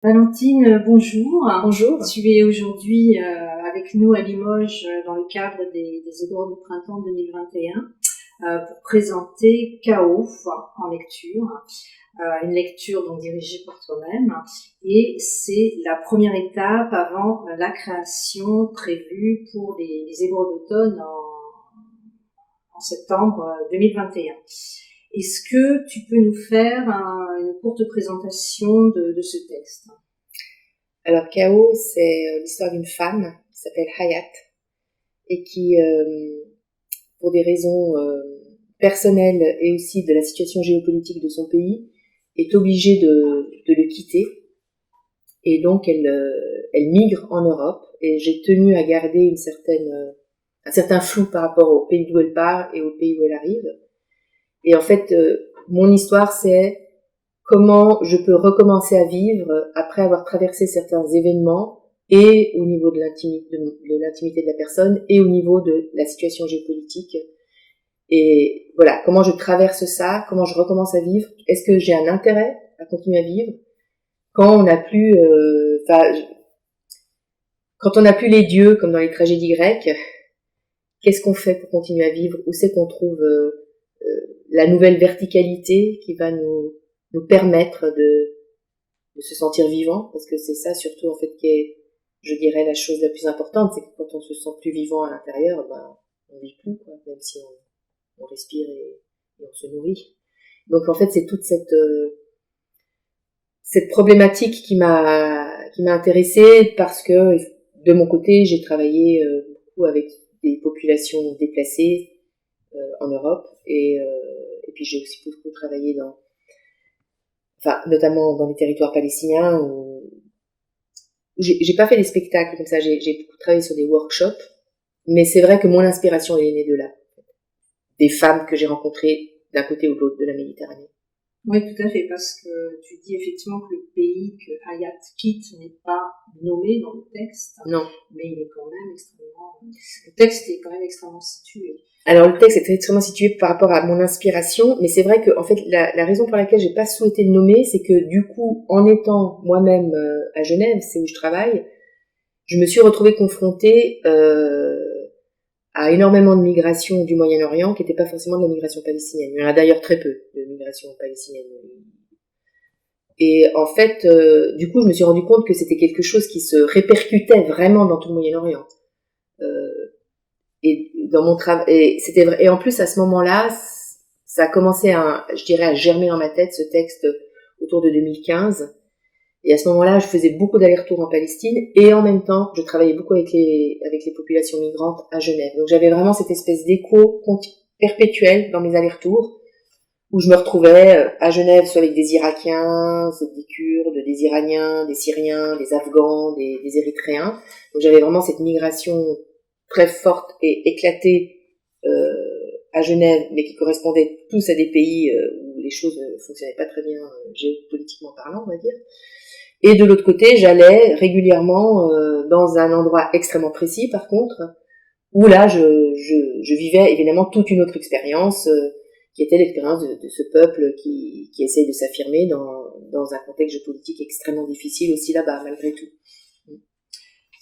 Valentine, bonjour. Bonjour. Tu es aujourd'hui avec nous à Limoges dans le cadre des Ébaules du printemps 2021 pour présenter Chaos en lecture, une lecture donc dirigée par toi-même, et c'est la première étape avant la création prévue pour les Ébaules d'automne en septembre 2021. Est-ce que tu peux nous faire une courte présentation de ce texte? Alors, Chaos, c'est l'histoire d'une femme qui s'appelle Hayat et qui, pour des raisons personnelles et aussi de la situation géopolitique de son pays, est obligée de le quitter. Et donc, elle migre en Europe. Et j'ai tenu à garder un certain flou par rapport au pays d'où elle part et au pays où elle arrive. Et en fait, mon histoire, c'est comment je peux recommencer à vivre après avoir traversé certains événements, et au niveau de l'intimité de la personne et au niveau de la situation géopolitique. Et voilà, comment je traverse ça, comment je recommence à vivre. Est-ce que j'ai un intérêt à continuer à vivre quand on n'a plus, quand on n'a plus les dieux comme dans les tragédies grecques? Qu'est-ce qu'on fait pour continuer à vivre? Où c'est qu'on trouve la nouvelle verticalité qui va nous permettre de se sentir vivant, parce que c'est ça surtout en fait qui est, je dirais, la chose la plus importante, c'est que quand on se sent plus vivant à l'intérieur, on vit plus, quoi, même si on respire et on se nourrit. Donc en fait c'est toute cette problématique qui m'a intéressée, parce que de mon côté j'ai travaillé beaucoup avec des populations déplacées en Europe, et puis j'ai aussi beaucoup travaillé notamment dans les territoires palestiniens, où j'ai pas fait des spectacles comme ça, j'ai beaucoup travaillé sur des workshops, mais c'est vrai que mon inspiration est née de là, des femmes que j'ai rencontrées d'un côté ou de l'autre de la Méditerranée. Oui, tout à fait, parce que tu dis effectivement que le pays que Hayat quitte n'est pas nommé dans le texte. Non. Mais il est quand même le texte est quand même extrêmement situé. Alors le texte est extrêmement situé par rapport à mon inspiration, mais c'est vrai que en fait la raison pour laquelle j'ai pas souhaité le nommer, c'est que du coup, en étant moi-même à Genève, c'est où je travaille, je me suis retrouvée confrontée à énormément de migration du Moyen-Orient, qui n'était pas forcément de la migration palestinienne. Il y en a d'ailleurs très peu de migration palestinienne. Et en fait, du coup, je me suis rendu compte que c'était quelque chose qui se répercutait vraiment dans tout le Moyen-Orient. Et dans mon travail, et en plus à ce moment-là, ça a commencé à germer dans ma tête, ce texte, autour de 2015. Et à ce moment-là, je faisais beaucoup d'allers-retours en Palestine, et en même temps, je travaillais beaucoup avec les populations migrantes à Genève. Donc j'avais vraiment cette espèce d'écho perpétuel dans mes allers-retours, où je me retrouvais à Genève, soit avec des Irakiens, des Kurdes, des Iraniens, des Syriens, des Afghans, des Érythréens. Donc j'avais vraiment cette migration très forte et éclatée à Genève, mais qui correspondaient tous à des pays où les choses ne fonctionnaient pas très bien géopolitiquement parlant, on va dire. Et de l'autre côté, j'allais régulièrement dans un endroit extrêmement précis, par contre, où là, je vivais évidemment toute une autre expérience, qui était l'expérience de ce peuple qui essaye de s'affirmer dans un contexte géopolitique extrêmement difficile aussi là-bas, malgré tout.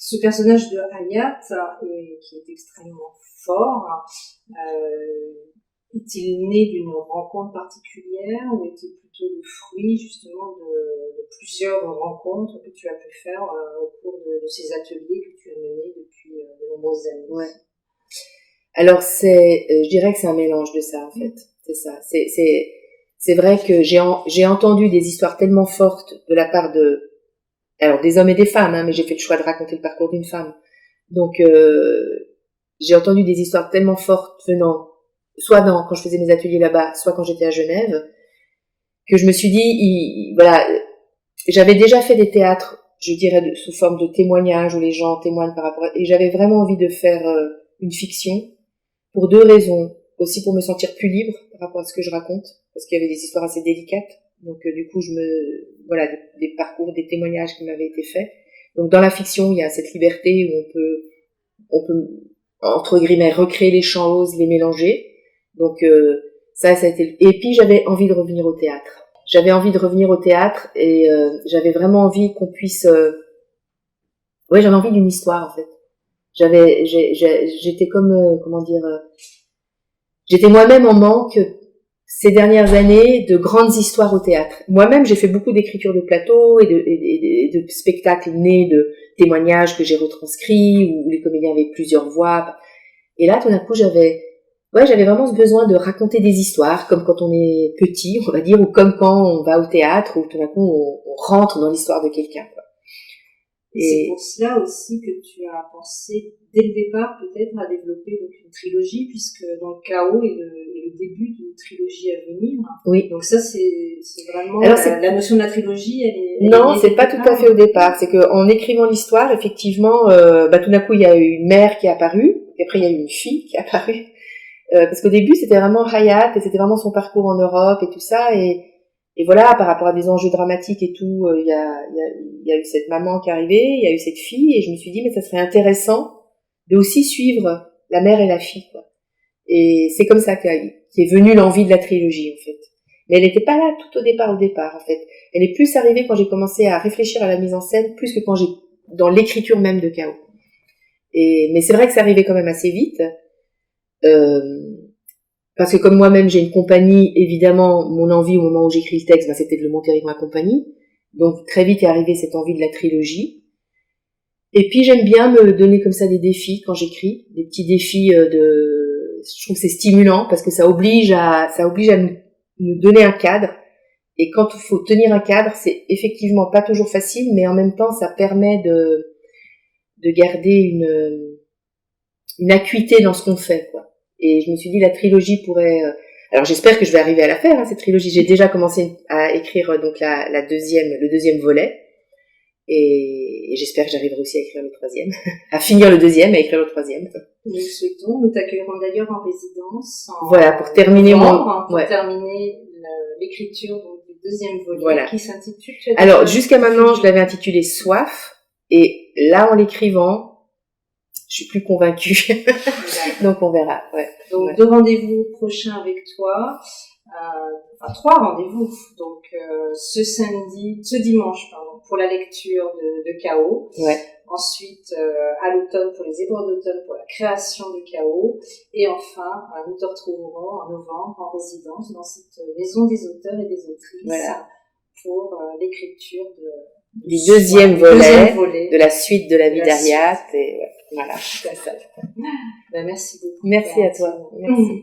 Ce personnage de Hayat, qui est extrêmement fort, est-il né d'une rencontre particulière, ou est-il plutôt le fruit justement de plusieurs rencontres que tu as pu faire au cours de ces ateliers que tu as menés depuis de nombreuses années? Ouais. Alors je dirais que c'est un mélange de ça, en fait. C'est ça. C'est vrai que j'ai entendu des histoires tellement fortes de la part alors des hommes et des femmes, hein, mais j'ai fait le choix de raconter le parcours d'une femme. Donc j'ai entendu des histoires tellement fortes venant soit quand je faisais mes ateliers là-bas, soit quand j'étais à Genève, que je me suis dit, voilà, j'avais déjà fait des théâtres, je dirais, sous forme de témoignages, où les gens témoignent par rapport et j'avais vraiment envie de faire une fiction, pour deux raisons. Aussi pour me sentir plus libre par rapport à ce que je raconte, parce qu'il y avait des histoires assez délicates. Donc du coup, voilà, des parcours, des témoignages qui m'avaient été faits. Donc dans la fiction, il y a cette liberté où on peut entre guillemets recréer les choses, les mélanger. Donc ça a été. Et puis j'avais envie de revenir au théâtre. j'avais envie de revenir au théâtre et j'avais vraiment envie qu'on puisse... j'avais envie d'une histoire en fait. J'étais comme, comment dire... j'étais moi-même en manque ces dernières années de grandes histoires au théâtre. Moi-même, j'ai fait beaucoup d'écriture de plateau et de spectacles nés de témoignages que j'ai retranscrits où les comédiens avaient plusieurs voix. Et là, tout d'un coup, j'avais vraiment ce besoin de raconter des histoires, comme quand on est petit, on va dire, ou comme quand on va au théâtre, où tout d'un coup, on rentre dans l'histoire de quelqu'un, quoi. Et c'est pour cela aussi que tu as pensé, dès le départ, peut-être, à développer donc une trilogie, puisque donc Chaos est le début d'une trilogie à venir. Oui. Donc ça, c'est vraiment... Alors, la notion de la trilogie, Non, c'est pas tout à fait au départ. C'est qu'en écrivant l'histoire, effectivement, tout d'un coup, il y a eu une mère qui est apparue, et après, il y a eu une fille qui est apparue. Parce qu'au début, c'était vraiment Hayat, et c'était vraiment son parcours en Europe et tout ça, et voilà, par rapport à des enjeux dramatiques et tout, il y a eu cette maman qui est arrivée, il y a eu cette fille, et je me suis dit, mais ça serait intéressant de aussi suivre la mère et la fille, quoi. Et c'est comme ça qu'est venue l'envie de la trilogie, en fait. Mais elle n'était pas là tout au départ, en fait. Elle est plus arrivée quand j'ai commencé à réfléchir à la mise en scène, plus que quand dans l'écriture même de Chaos. Mais c'est vrai que ça arrivait quand même assez vite. Parce que comme moi-même j'ai une compagnie, évidemment, mon envie au moment où j'écris le texte, c'était de le monter avec ma compagnie. Donc très vite est arrivée cette envie de la trilogie. Et puis j'aime bien me donner comme ça des défis quand j'écris, des petits défis je trouve que c'est stimulant parce que ça oblige à nous donner un cadre. Et quand il faut tenir un cadre, c'est effectivement pas toujours facile, mais en même temps ça permet de garder une acuité dans ce qu'on fait, quoi. Et je me suis dit, la trilogie pourrait... Alors j'espère que je vais arriver à la faire, cette trilogie. J'ai déjà commencé à écrire donc le deuxième volet. Et j'espère que j'arriverai aussi à écrire le troisième. À finir le deuxième, à écrire le troisième. Nous le souhaitons. Nous t'accueillerons d'ailleurs en résidence. Voilà, pour terminer terminer l'écriture du deuxième volet, voilà, qui s'intitule... Alors, jusqu'à maintenant, je l'avais intitulé Soif. Et là, en l'écrivant, je suis plus convaincue. Donc on verra. Ouais. Donc 2 rendez-vous prochains avec toi. 3 rendez-vous. Donc ce dimanche, pour la lecture de Chaos. Ouais. Ensuite, à l'automne pour les édouards d'automne pour la création de Chaos. Et enfin, nous te retrouverons en novembre en résidence dans cette maison des auteurs et des autrices. Voilà. Pour l'écriture du deuxième volet de la suite de la vie d'Ariat. Et voilà. Merci beaucoup. Merci à toi. Merci.